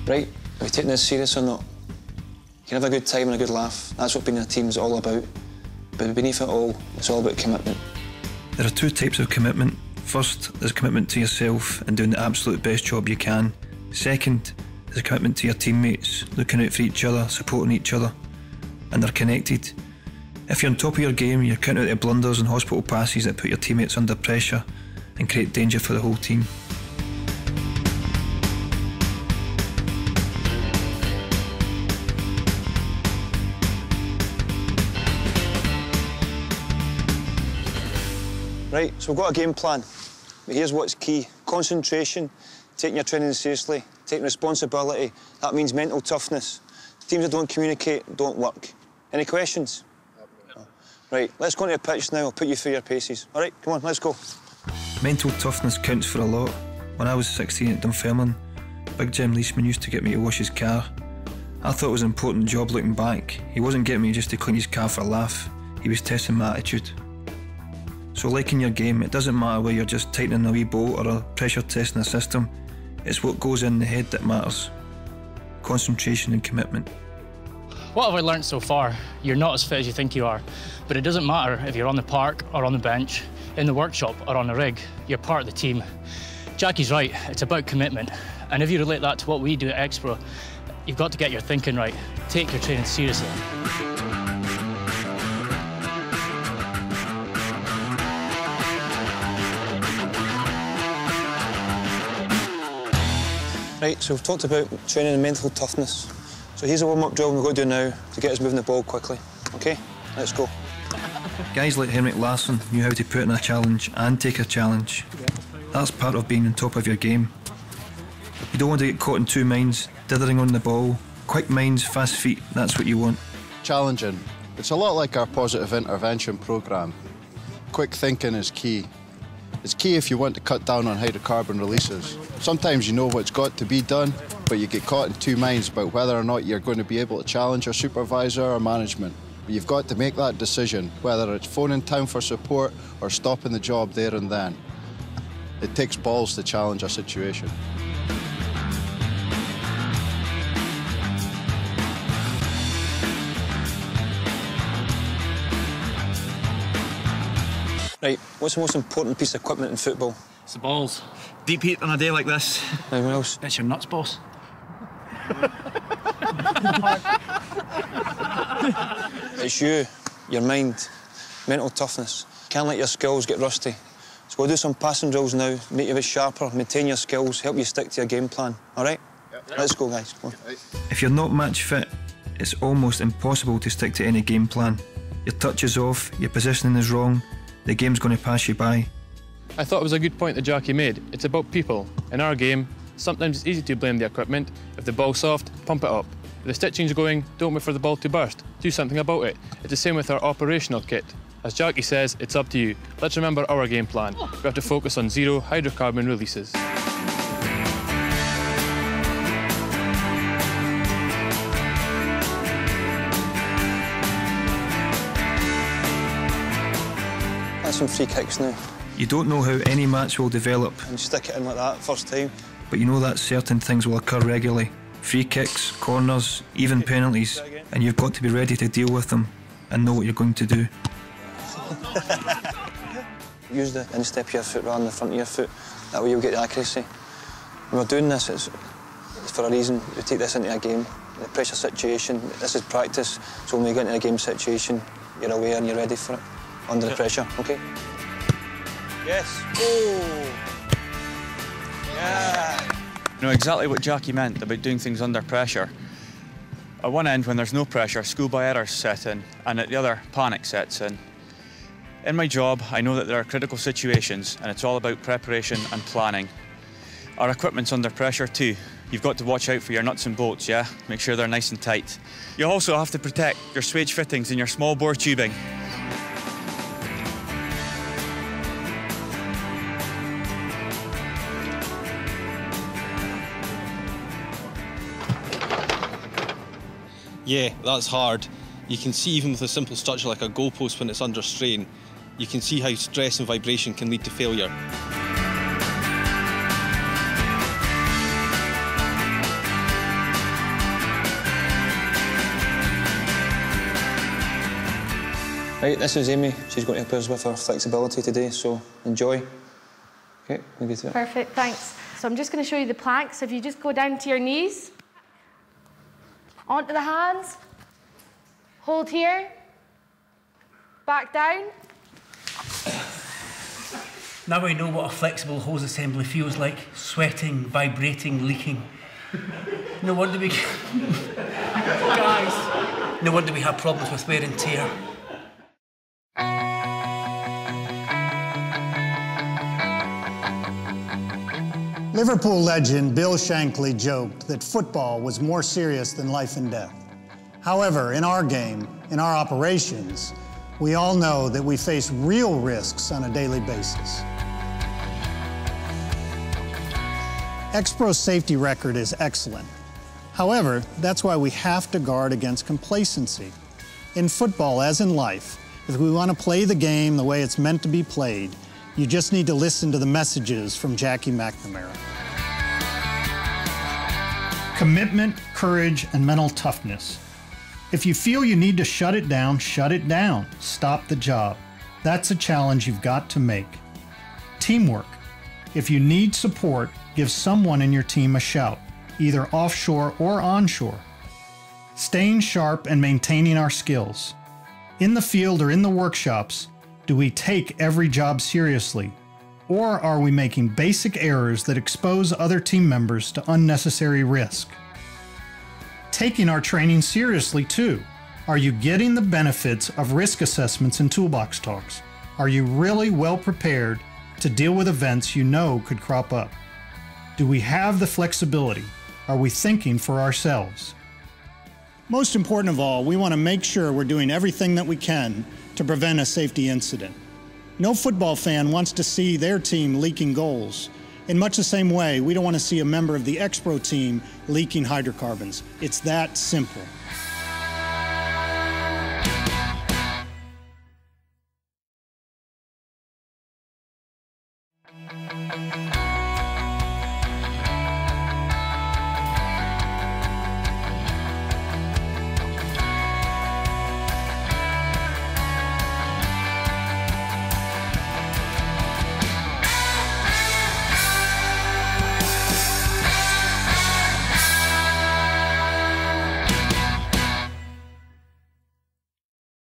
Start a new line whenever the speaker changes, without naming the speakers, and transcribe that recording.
Right, are we taking this serious or not? You can have a good time and a good laugh. That's what being in a team is all about. But beneath it all, it's all about commitment.
There are two types of commitment. First, there's commitment to yourself and doing the absolute best job you can. Second, there's a commitment to your teammates, looking out for each other, supporting each other. And they're connected. If you're on top of your game, you're counting out the blunders and hospital passes that put your teammates under pressure and create danger for the whole team.
Right, so we've got a game plan. But here's what's key. Concentration, taking your training seriously, taking responsibility. That means mental toughness. Teams that don't communicate don't work. Any questions? No. Right, let's go onto the pitch now. I'll put you through your paces. All right, come on, let's go.
Mental toughness counts for a lot. When I was 16 at Dunfermline, Big Jim Leesman used to get me to wash his car. I thought it was an important job looking back. He wasn't getting me just to clean his car for a laugh. He was testing my attitude. So like in your game, it doesn't matter whether you're just tightening a wee bolt or a pressure testing a system. It's what goes in the head that matters. Concentration and commitment.
What have I learnt so far? You're not as fit as you think you are. But it doesn't matter if you're on the park or on the bench, in the workshop or on the rig. You're part of the team. Jackie's right, it's about commitment. And if you relate that to what we do at Expro, you've got to get your thinking right. Take your training seriously.
Right, so we've talked about training and mental toughness. So here's a warm-up drill we've got to do now to get us moving the ball quickly. OK, let's go.
Guys like Henrik Larsson knew how to put in a challenge and take a challenge. That's part of being on top of your game. You don't want to get caught in two minds, dithering on the ball. Quick minds, fast feet, that's what you want.
Challenging. It's a lot like our positive intervention programme. Quick thinking is key. It's key if you want to cut down on hydrocarbon releases. Sometimes you know what's got to be done, but you get caught in two minds about whether or not you're going to be able to challenge your supervisor or management. But you've got to make that decision, whether it's phoning town for support or stopping the job there and then. It takes balls to challenge a situation.
Right, what's the most important piece of equipment in football?
It's the balls. Deep heat on a day like this.
Anyone else?
It's your nuts, boss.
It's you, your mind, mental toughness. Can't let your skills get rusty. So we'll do some passing drills now, make you a bit sharper, maintain your skills, help you stick to your game plan. All right? Yep. Let's go, guys. Come on.
If you're not match fit, it's almost impossible to stick to any game plan. Your touch is off, your positioning is wrong, the game's going to pass you by.
I thought it was a good point that Jackie made. It's about people. In our game, sometimes it's easy to blame the equipment. If the ball's soft, pump it up. If the stitching's going, don't wait for the ball to burst. Do something about it. It's the same with our operational kit. As Jackie says, it's up to you. Let's remember our game plan. We have to focus on zero hydrocarbon releases.
That's some free kicks now.
You don't know how any match will develop.
And stick it in like that first time.
But you know that certain things will occur regularly. Free kicks, corners, even penalties. And you've got to be ready to deal with them and know what you're going to do.
Use the instep of your foot rather than the front of your foot. That way you'll get the accuracy. When we're doing this, it's for a reason. We take this into a game, the pressure situation. This is practice, so when we get into a game situation, you're aware and you're ready for it, under the pressure, OK? Yes. Oh! Yeah!
You know exactly what Jackie meant about doing things under pressure. At one end, when there's no pressure, schoolboy errors set in, and at the other, panic sets in. In my job, I know that there are critical situations, and it's all about preparation and planning. Our equipment's under pressure too. You've got to watch out for your nuts and bolts, yeah? Make sure they're nice and tight. You also have to protect your swage fittings and your small bore tubing.
Yeah, that's hard. You can see even with a simple structure like a goalpost when it's under strain, you can see how stress and vibration can lead to failure.
Right, this is Amy. She's going to help us with our flexibility today, so enjoy. Okay, we'll get to it.
Perfect, thanks. So I'm just going to show you the planks. If you just go down to your knees, onto the hands, hold here, back down.
Now I know what a flexible hose assembly feels like. Sweating, vibrating, leaking. No wonder we... Guys, no wonder we have problems with wear and tear.
Liverpool legend Bill Shankly joked that football was more serious than life and death. However, in our game, in our operations, we all know that we face real risks on a daily basis. Expro's safety record is excellent. However, that's why we have to guard against complacency. In football, as in life, if we want to play the game the way it's meant to be played, you just need to listen to the messages from Jackie McNamara. Commitment, courage, and mental toughness. If you feel you need to shut it down, shut it down. Stop the job. That's a challenge you've got to make. Teamwork. If you need support, give someone in your team a shout, either offshore or onshore. Staying sharp and maintaining our skills. In the field or in the workshops, do we take every job seriously? Or are we making basic errors that expose other team members to unnecessary risk? Taking our training seriously too. Are you getting the benefits of risk assessments and toolbox talks? Are you really well prepared to deal with events you know could crop up? Do we have the flexibility? Are we thinking for ourselves? Most important of all, we want to make sure we're doing everything that we can to prevent a safety incident. No football fan wants to see their team leaking goals. In much the same way, we don't want to see a member of the Expro team leaking hydrocarbons. It's that simple.